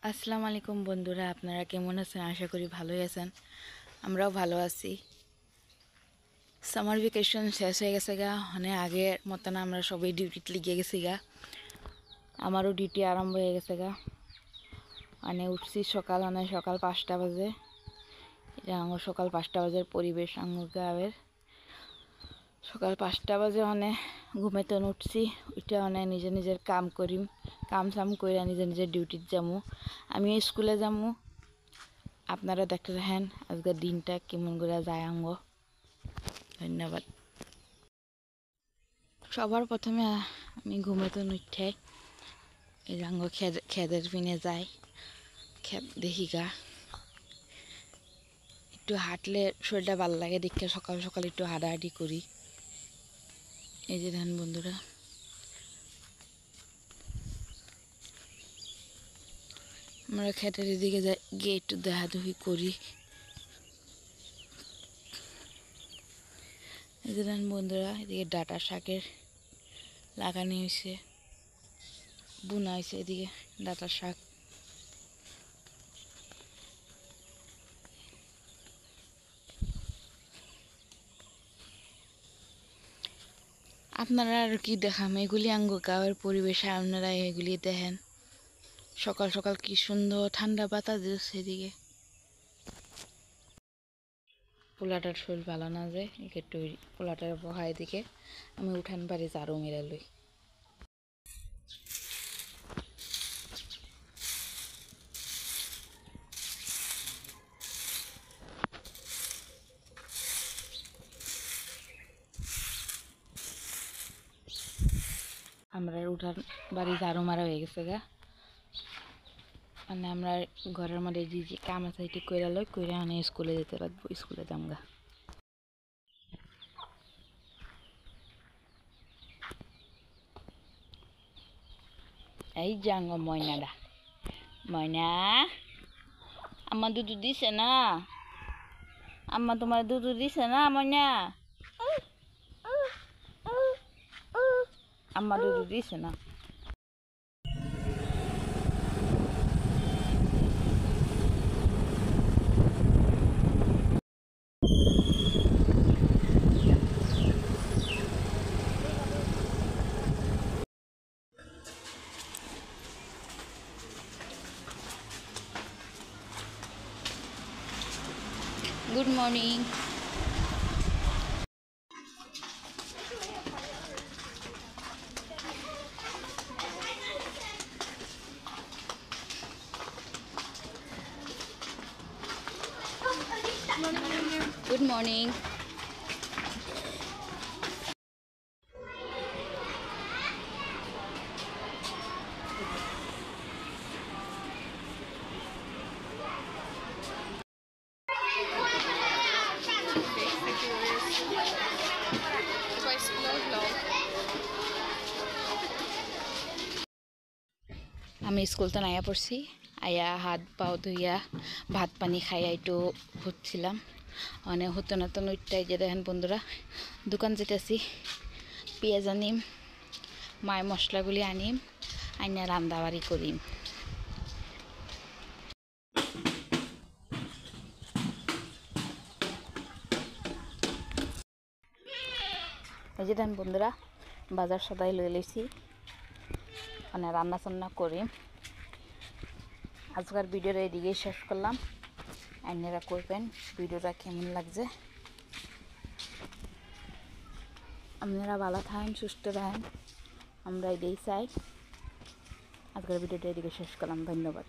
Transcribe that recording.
আসসালামু আলাইকুম বন্ধুরা, আপনারা কেমন আছেন? আশা করি ভালোই আছেন। আমরাও ভালো আছি। সামার ভ্যাকেশন শেষ হয়ে গেছে গা, মানে আগের মতন আমরা সবাই ডিউটিতে লিগে গেছি গা। আমারও ডিউটি আরম্ভ হয়ে গেছে গা। মানে উঠছি সকাল 5টা বাজে। এটা আমার সকাল 5টা বাজের পরিবেশ গাঁয়ের। সকাল 5টা বাজে ঘুমেতে উঠছি। উঠে নিজের কাম করিম, কাম সাম করে নিজের ডিউটিতে যাবো। আমিও স্কুলে যাবো। আপনারা দেখতে দেখেন আজকের দিনটা কেমন করে যায় আঙ্গ। ধন্যবাদ। সবার প্রথমে আমি ঘুমেতে উঠে এই আঙ্গ খেদের পিনে যাই। খেত দেখি গা, একটু হাঁটলে শরীরটা ভালো লাগে। দেখে সকাল সকাল একটু হাঁটাহাঁটি করি। এই যে দেখেন বন্ধুরা, আমরা খেতের দিকে যাই, গিয়ে একটু দেখাদুখি করি। এই যে দেখেন বন্ধুরা, এদিকে ডাঁটা শাকের লাগানো হয়েছে, বুনা হয়েছে। এদিকে ডাঁটা শাক। আপনারা আর কি দেখাম, এগুলি আঙ্গ গাঁয়ের পরিবেশ। আপনারা এগুলি দেখেন। সকাল সকাল কি সুন্দর ঠান্ডা বাতাস দিচ্ছে এদিকে। পোলাটার শরীর ভালো না, যে একটু পোলাটার বহায় দিকে আমি উঠান বাড়ি ঝাড়ু মেরে লই। আমরা উঠান বাড়ি ঝাড়ু মারা হয়ে গেছে গা। মানে আমরা ঘরের মধ্যে যে কাম আছে এটি কইরা লই, কইরা স্কুলে যেতে লাগবো। স্কুলে যাম গা। এই যে আঙ্গ ময়নাটা, ময়না আম্মা দুধ দিছে না? আম্মা তোমার দুধ দিছে না ময়না? আম্মা দুধ দিছে না? Good morning. Good morning. আমি স্কুল তো নাইয়া পড়ছি। আয়া হাত পাও ধুইয়া ভাত পানি খাইয়া একটু হচ্ছিলাম। হতো না তো নইটাই যে দেখেন বন্ধুরা, দোকান যেতেছি। পেঁয়াজ আনিম, মায় মশলাগুলি আনিম, আইনা রান্দাবাড়ি করিম। এই যে দেখেন বন্ধুরা, বাজার সদাই লই লইছি, রান্না চান্না করি। আজকের ভিডিওটা এদিকেই শেষ করলাম। আপনারা করবেন ভিডিওটা কেমন লাগছে। আপনারা ভালো থাকেন, সুস্থ থাকেন, আমরা এটাই চাই। আজকের ভিডিওটা এদিকে শেষ করলাম। ধন্যবাদ।